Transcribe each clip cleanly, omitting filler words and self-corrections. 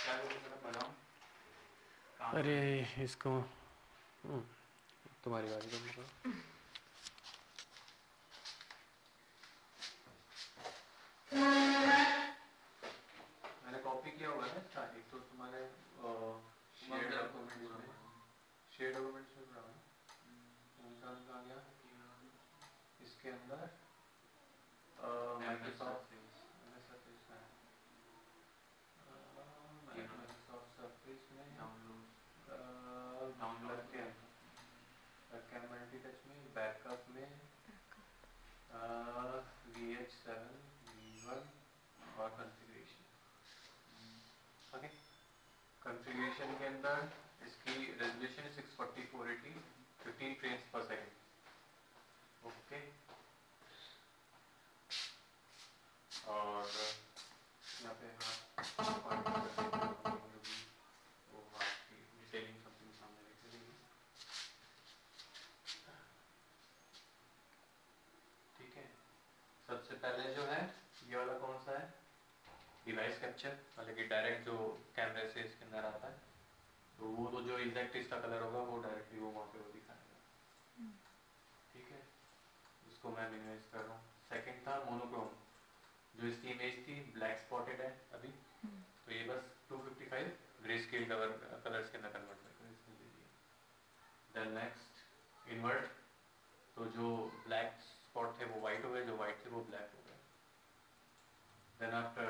क्या करूँ सर, बनाऊँ? अरे इसको तुम्हारी बारी करूँगा। मैंने कॉपी किया होगा ना इसका, एक तो तुम्हारे शेयर डॉक्यूमेंट्स में पड़ा है। कौन सा आ गया इसके अंदर? माइक्रोसॉफ्ट सर्फेस में डाउनलोड के अंदर मल्टी टच में बैकअप में VH7 V1 और कॉन्फ़िगरेशन। ओके, कॉन्फ़िगरेशन के अंदर इसकी रेजोल्यूशन 640/480 15 फ्रेम्स पर सेकंड। ओके, और यहाँ पे वो हाथ की डिटेलिंग समथिंग सामने लिख देंगे। ठीक है, सबसे पहले जो है ये वाला कौन सा है, डिवाइस कैप्चर, मतलब कि डायरेक्ट जो कैमरे से इसके अंदर आता है, तो वो तो जो एग्जैक्ट इसका कलर होगा वो डायरेक्टली वो वहाँ पे वो दिखाएगा। ठीक है, इसको मैं मिनिमाइज कर रहा हूँ। सेकंड था मोनोक्रोम, जो इसकी इमेज थी ब्लैक स्पॉटेड है अभी, तो ये बस 255 ग्रे स्केल कलर्स के अंदर कन्वर्ट करके इसमें दे दिया। देन नेक्स्ट इन्वर्ट, तो जो ब्लैक स्पॉट थे वो वाइट हो गए, जो वाइट थे वो ब्लैक हो गए। Then after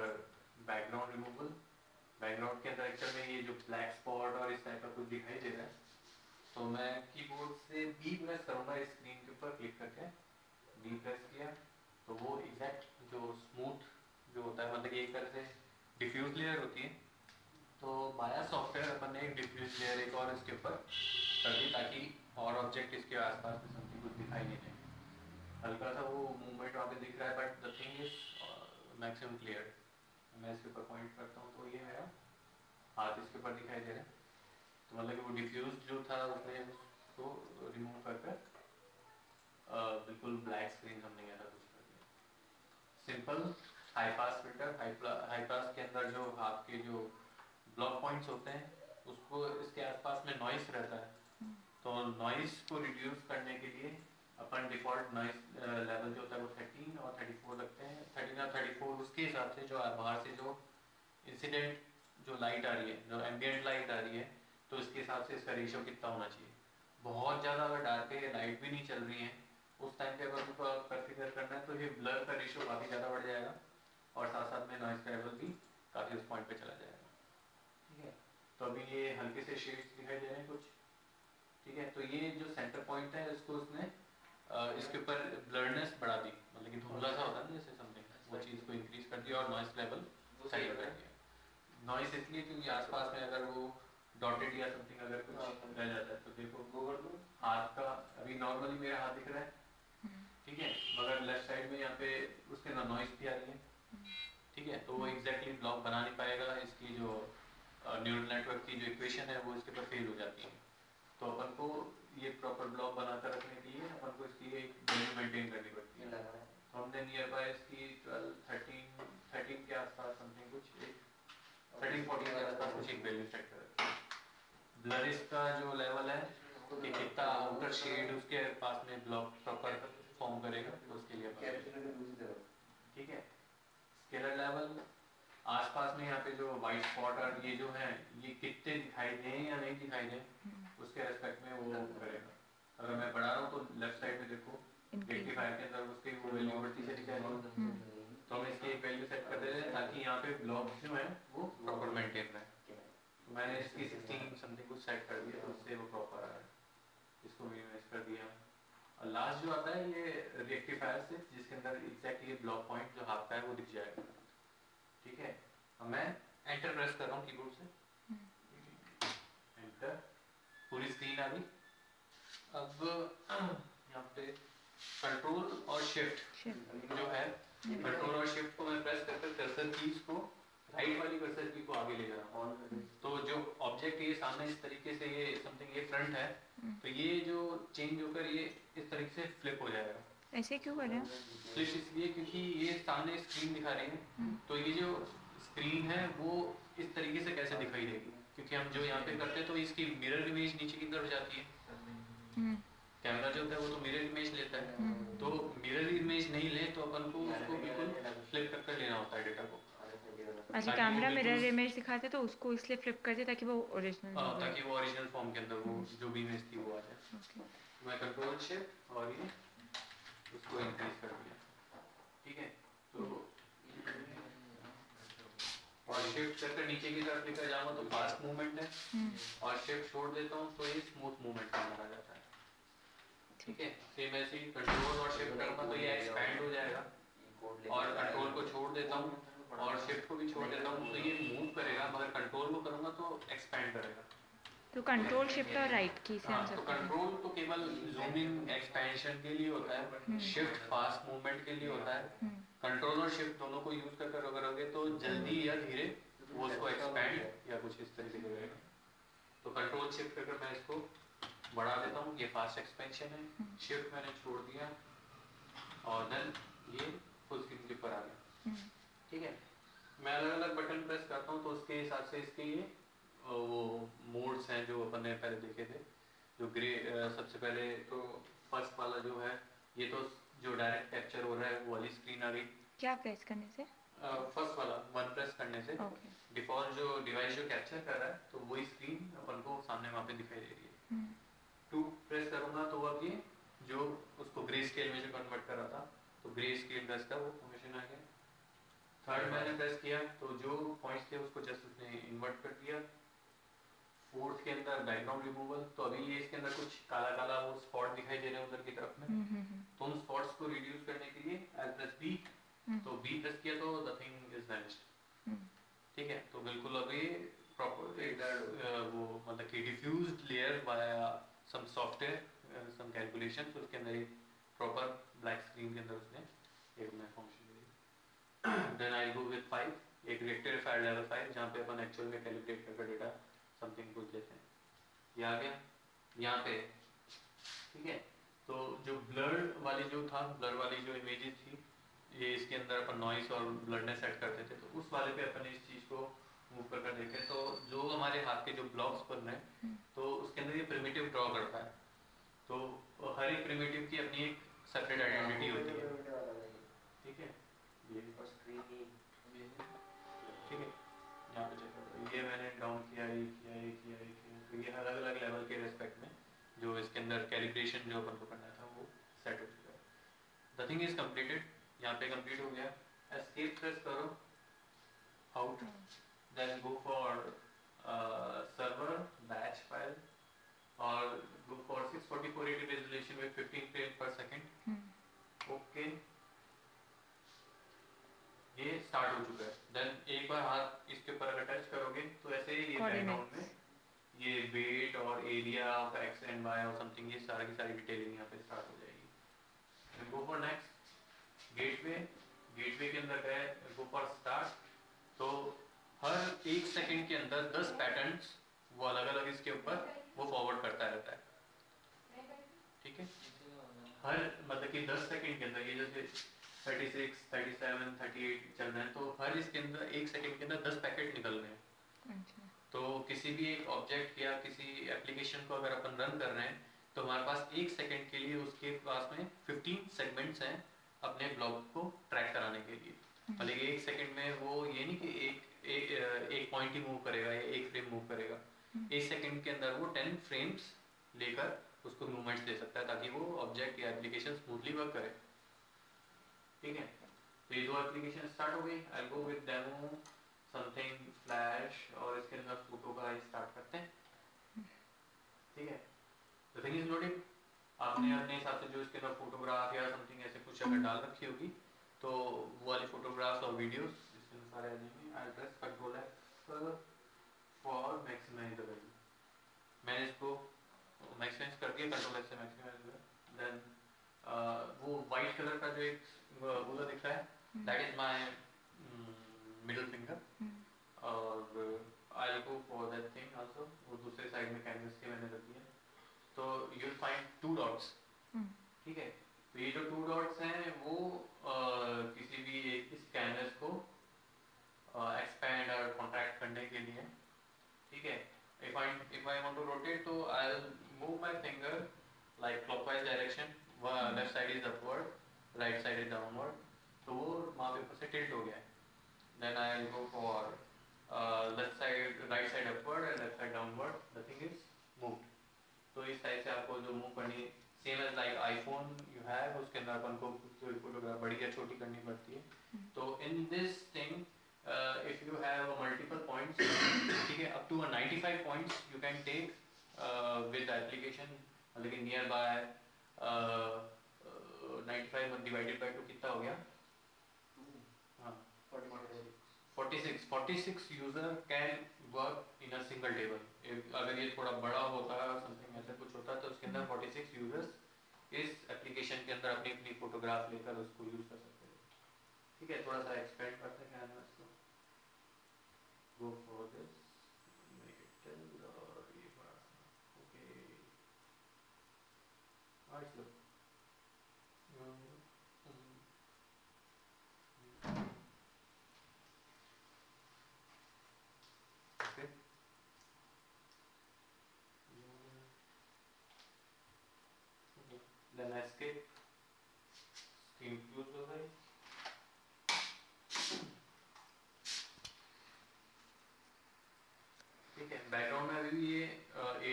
background removal, background के अंदर एक्चुअल में ये जो ब्लैक स्पॉट और इस टाइप का कुछ दिखाई दे रहा है, तो मैं कीबोर्ड से बी प्रेस करूंगा इस स्क्रीन के ऊपर क्लिक करके, बी प्रेस किया तो वो एग्जैक्ट जो स्मूथ जो होता है, मतलब एक तरह से डिफ्यूज लेयर होती है, तो बाया सॉफ्टवेयर अपन ने एक डिफ्यूज लेयर एक और इसके ऊपर कर दी, ताकि और ऑब्जेक्ट इसके आसपास में समथिंग कुछ दिखाई नहीं दे। हल्का सा वो मूवमेंट वहाँ पे दिख रहा है, but the thing is maximum clear. मैं इसके ऊपर पॉइंट करता हूँ तो ये मेरा हाथ इसके ऊपर दिखाई दे रहा है, तो मतलब कि वो डिफ्यूज जो था उसने उसको रिमूव कर बिल्कुल ब्लैक स्क्रीन हमने ऐसा कुछ कर दिया। Simple high pass filter, high pass के अंदर जो आपके जो ब्लॉक पॉइंट्स होते हैं उसको इसके आसपास में नॉइस रहता है, तो नॉइस को रिड्यूस करने के लिए अपन डिफॉल्ट नॉइस लेवल जो होता है वो 13 और 34 रखते हैं। 13 और 34 उसके हिसाब से जो बाहर से जो इंसिडेंट जो लाइट आ रही है, जो एम्बियंट लाइट आ रही है, तो इसके हिसाब से इसका रेशियो कितना होना चाहिए। बहुत ज़्यादा अगर डार्क है, लाइट भी नहीं चल रही है, उस टाइम पे अगर उनको कॉन्फ़िगर करना है तो ये ब्लर का रेशियो काफ़ी ज़्यादा बढ़ जाएगा और साथ साथ में नॉइस लेवल भी काफ़ी उस पॉइंट पे चला जाएगा। ठीक है, तो अभी ये हल्के से शेड्स दिखाई दे रहे हैं कुछ। ठीक है, तो ये जो सेंटर पॉइंट है इसको उसने इसके ऊपर ब्लरनेस बढ़ा दी, मतलब कि धुंधला सा होता है ना जैसे समथिंग, वो चीज़ को इंक्रीज कर दिया और नॉइस लेवल सही कर दिया। नॉइस इसलिए क्योंकि आसपास में अगर वो डॉटेड या समथिंग अगर कुछ रह जाता है, तो देखो हाथ का अभी नॉर्मली मेरा हाथ दिख रहा है, ठीक है, मगर लेफ्ट साइड में यहाँ पे उसके अंदर नॉइस भी आ रही है। ठीक है, तो वो एग्जैक्टली ब्लॉक बना नहीं पाएगा, इसकी जो न्यूरल नेटवर्क की जो इक्वेशन है वो इसके ऊपर फेल हो जाती है। तो अपन को ये प्रॉपर ब्लॉक बनाकर रखने के लिए अपन को इसकी एक वैल्यू मेंटेन करनी पड़ती है। तो हमने नियर बाय इसकी 13 के आसपास समथिंग कुछ 13-14 के आसपास कुछ एक वैल्यू सेट कर रखी है। ब्लरिश का जो लेवल है कि कितना आउटर शेड उसके पास में ब्लॉक प्रॉपर फॉर्म करेगा, तो उसके लिए ठीक है। स्केलर लेवल, आसपास में यहाँ पे जो वाइट स्पॉट और ये जो है ये कितने दिखाई दें या नहीं दिखाई दें, उसके रेस्पेक्ट में वो करेगा। अगर मैं बढ़ा रहा हूँ तो लेफ्ट साइड में देखो रेक्टिफायर के अंदर उसकी वो वैल्यू बढ़ती चली जाएगी, तो हम इसकी एक वैल्यू सेट कर देते हैं ताकि यहाँ पे ब्लॉक जो है वो प्रॉपर मेंटेन रहे। तो मैंने इसकी 16 समथिंग कुछ सेट कर दिया, तो उससे वो प्रॉपर आ रहा है। इसको मिनिमाइज कर दिया। और लास्ट जो आता है ये रेक्टिफायर से, जिसके अंदर एग्जैक्टली ये ब्लॉक पॉइंट जो हाथ का है वो दिख जाएगा। ठीक है, अब मैं एंटर प्रेस कर रहा हूँ कीबोर्ड से, एंटर, पूरी स्क्रीन आ गई। अब यहाँ पे कंट्रोल और शिफ्ट जो है, कंट्रोल और शिफ्ट को मैं प्रेस करके कर्सर कीज को राइट वाली कर्सर की को आगे ले जा रहा हूँ, तो जो ऑब्जेक्ट ये सामने इस तरीके से ये समथिंग ये फ्रंट है, तो ये जो चेंज होकर ये इस तरीके से फ्लिप हो जाएगा। ऐसे क्यों कर रहे हैं? फ्लिप इसलिए क्योंकि ये सामने स्क्रीन दिखा रही है, तो ये जो स्क्रीन है वो इस तरीके से कैसे दिखा हम जो यहाँ पे करते हैं तो इसकी मिरर इमेज नीचे की तरफ जाती है। कैमरा जो होता है वो तो मिरर इमेज लेता है, तो मिरर इमेज नहीं ले तो अपन को उसको बिल्कुल फ्लिप करके लेना होता है डेटा को। अच्छा, कैमरा मिरर इमेज दिखाते तो उसको इसलिए फ्लिप करते ताकि वो ओरिजिनल हो, ताकि वो ओरिजिनल फॉर्म के अंदर वो जो भी इमेज थी वो आ जाए। मैं कंट्रोल शिफ्ट और ये उसको इंक्रीज कर दिया, ठीक है। तो और शिफ्ट करके नीचे की तरफ लेकर जाऊंगा तो फास्ट मूवमेंट है, और शिफ्ट छोड़ देता हूँ तो ये स्मूथ मूवमेंट का माना जाता है, ठीक है। सेम ऐसे ही कंट्रोल और शिफ्ट करूंगा तो ये एक्सपैंड हो जाएगा, और कंट्रोल को छोड़ देता हूँ और शिफ्ट को भी छोड़ देता हूँ तो ये मूव करेगा, मगर कंट्रोल को करूंगा तो एक्सपैंड करेगा। तो कंट्रोल शिफ्ट और राइट की से हम तो सब कंट्रोल तो केवल जूमिंग एक्सपेंशन के लिए होता है, शिफ्ट फास्ट मूवमेंट के लिए होता है। कंट्रोल और शिफ्ट दोनों को यूज कर करोगे तो जल्दी या धीरे वो उसको एक्सपैंड या कुछ इस तरीके से करेगा। तो कंट्रोल शिफ्ट करके मैं इसको बढ़ा देता हूँ, ये फास्ट एक्सपेंशन है। शिफ्ट मैंने छोड़ दिया और देन ये फुल स्क्रीन के ऊपर आ गया, ठीक है। मैं अलग अलग बटन प्रेस करता हूँ तो उसके हिसाब से इसके ये वो मोड्स हैं जो अपन ने पहले देखे थे। जो ग्रे सबसे पहले तो फर्स्ट वाला जो है, ये तो जो डायरेक्ट कैप्चर हो रहा है वो वाली स्क्रीन आ गई। क्या प्रेस करने से? फर्स्ट वाला वन प्रेस करने से डिफॉल्ट जो डिवाइस जो कैप्चर कर रहा है तो वही स्क्रीन अपन को सामने वहाँ पे दिखाई दे रही है। टू प्रेस करूँगा तो अब ये जो उसको ग्रे स्केल में जो कन्वर्ट कर रहा था तो ग्रे स्केल प्रेस का वो फॉर्मेशन आ गया। थर्ड मैंने प्रेस किया तो जो पॉइंट्स थे उसको जस्ट उसने इन्वर्ट कर दिया। फोर्थ के अंदर बैकग्राउंड रिमूवल, तो अभी ये इसके अंदर कुछ काला काला वो स्पॉट दिखाई दे रहे हैं उधर की तरफ में, तो उन स्पॉट्स को रिड्यूस करने के लिए आई प्रेस बी, तो बी प्रेस किया तो द थिंग इज वैनिश्ड, ठीक है। तो बिल्कुल अभी प्रॉपर इधर वो मतलब कि diffused layer by some software some calculation, तो उसके अंदर एक प्रॉपर ब्लैक स्क्रीन के अंदर उसने एक नया फंक्शन दिया। देन आई गो विद 5, एक रेक्टिफायर लेवल 5 जहाँ पे अपन एक्चुअल में कैलकुलेट करके डेटा समथिंग कुछ लेते हैं, ये आ गया यहाँ पे, ठीक है। तो जो ब्लर वाली जो था, ब्लर वाली जो इमेजेस थी, ये इसके अंदर अपन नॉइस और ब्लरनेस सेट करते थे, तो उस वाले पे अपन इस चीज़ को मूव करके देखें तो जो हमारे हाथ के जो ब्लॉक्स बन रहे हैं तो उसके अंदर ये प्रिमिटिव ड्रॉ करता है, तो हर एक प्रिमिटिव की अपनी एक सेपरेट आइडेंटिटी होती है, ठीक है। ये ठीक है, यहाँ पे चेक ये मैंने डाउन किया, ये किया, ये किया, ये किया, तो ये अलग अलग लेवल के रेस्पेक्ट में जो इसके अंदर कैलिब्रेशन जो अपन को करना था वो सेट हो चुका है। द थिंग इज कंप्लीटेड, यहाँ पे कंप्लीट हो गया। एस्केप प्रेस करो, out, then go for server batch file और go for 644 resolution with 15 frame per second, okay. ये स्टार्ट हो चुका है। देन एक बार हाथ इसके ऊपर अगर टच करोगे तो ऐसे ही ये बैकग्राउंड में ये वेट और area of X and Y और समथिंग ये सारी की सारी डिटेलिंग यहाँ पे स्टार्ट हो जाएगी। Then go for next gateway, gateway के अंदर गए, गो फॉर स्टार्ट, तो हर एक सेकंड के अंदर 10 पैटर्न्स वो अलग अलग इसके ऊपर वो फॉरवर्ड करता रहता है, ठीक है। हर मतलब कि 10 सेकंड के अंदर ये जैसे 36, 37, 38 चल रहे हैं, तो हर इसके अंदर एक सेकंड के अंदर 10 पैकेट निकल रहे हैं। तो किसी भी एक ऑब्जेक्ट या किसी एप्लीकेशन को अगर अपन रन कर रहे हैं तो हमारे पास एक सेकंड के लिए उसके पास में 15 सेगमेंट्स हैं अपने ब्लॉक को ट्रैक कराने के लिए। मतलब एक सेकंड में वो ये नहीं कि एक पॉइंट ही मूव करेगा या एक फ्रेम मूव करेगा, एक सेकंड के अंदर वो 10 फ्रेम्स लेकर उसको मूवमेंट्स दे सकता है ताकि वो ऑब्जेक्ट या एप्लीकेशन स्मूथली वर्क करे, ठीक है। तो ये दो एप्लीकेशन स्टार्ट हो गई। I go with demo something flash और इसके अंदर फोटो का स्टार्ट करते हैं, ठीक है। द थिंग इज लोडिंग, आपने अपने हिसाब से जो इसके अंदर फोटोग्राफ या समथिंग ऐसे कुछ अगर डाल रखी होगी तो वो वाली फोटोग्राफ्स और वीडियोस इसके अंदर सारे आ जाएंगे। I press control F for maximize the value, मैंने इसको मैक्सिमाइज कर दिया, कंट्रोल F से मैक्सिमाइज हुआ। देन वो वाइट कलर का जो एक वो दिख रहा है, that is my middle finger, और I will go for that thing also, वो दूसरे साइड में कैनवस के मैंने रख दिया। तो यू विल फाइंड 2 डॉट्स, ठीक है। तो ये जो 2 डॉट्स हैं वो किसी भी एक इस कैनवस को एक्सपैंड और कॉन्ट्रैक्ट करने के लिए, ठीक है। if I want to rotate, तो I'll move my finger like clockwise direction. Left side is upward, right side is downward. तो वो वहाँ पे ऊपर से tilt हो गया है. Then I'll go for left side, right side upward and left side downward. The thing is moved. तो इस टाइप से आपको जो मूव करनी, same as like iPhone you have, उसके अंदर अपन को फोटोग्राफ बड़ी या छोटी करनी पड़ती है. तो in this thing if you have multiple points, ठीक है, up to 95 points you can take with the application. लेकिन nearby 95 divided by 2 कितना हो गया? 46 user can work in a single table. अगर ये थोड़ा बड़ा होता है समथिंग ऐसा कुछ होता है तो उसके अंदर 46 यूजर्स इस एप्लीकेशन के अंदर अपनी अपनी फोटोग्राफ लेकर उसको यूज कर सकते हैं. ठीक है, थोड़ा सा एक्सपेंड करते हैं कैनवास को. Go for this, make it till और ये बड़ा सा. Okay, nice look. Then escape, screen close हो गई. ठीक है, बैकग्राउंड में अभी ये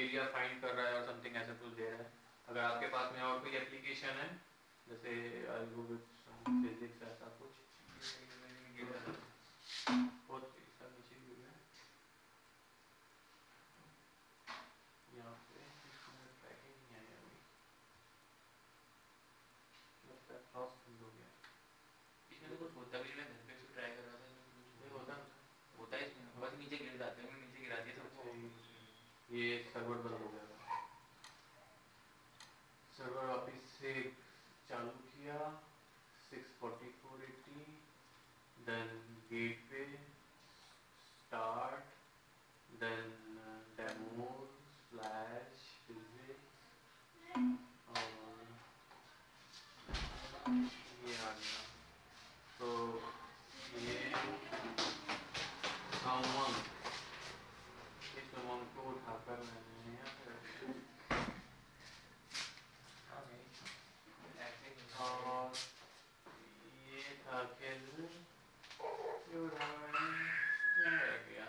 एरिया फाइंड कर रहा है और समथिंग ऐसा कुछ दे रहा है. अगर आपके पास में और कोई एप्लीकेशन है जैसे फिजिक्स ऐसा कुछ बहुत इसका नीचे भी है यहाँ पे ट्रैकिंग नहीं आया अभी. क्रॉस हो गया. इसमें तो कुछ होता भी नहीं. मैं घर पे भी ट्राई कर रहा था, नहीं होता होता है इसमें, बस नीचे गिर जाते हैं. नीचे गिरा दिया तो ये सर्वर बंद हो गया. सर्वर वापस से चालू किया. 64480 then gateway start then demo slash physics और ये आ गया. तो ये साउंड इस साउंड को उठाकर मैंने यहाँ पे रख दिया. और ये था कि ये उठाकर यहाँ रख दिया.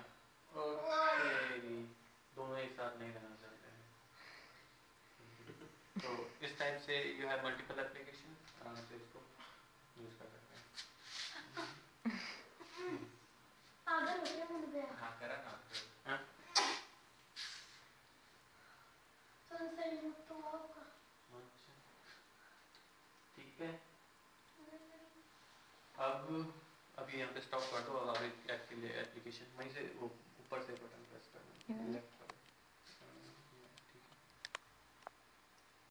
ओके, दोनों एक साथ नहीं रहना चाहते हैं. तो इस टाइप से यू हैव मल्टीपल एप्लीकेशन, आराम से इसको यूज कर सकते हैं. हाँ करा ना. हाँ? अच्छा, ठीक है. अब अभी यहाँ पे स्टॉप कर दो. अब एक्चुअली एप्लीकेशन वहीं से वो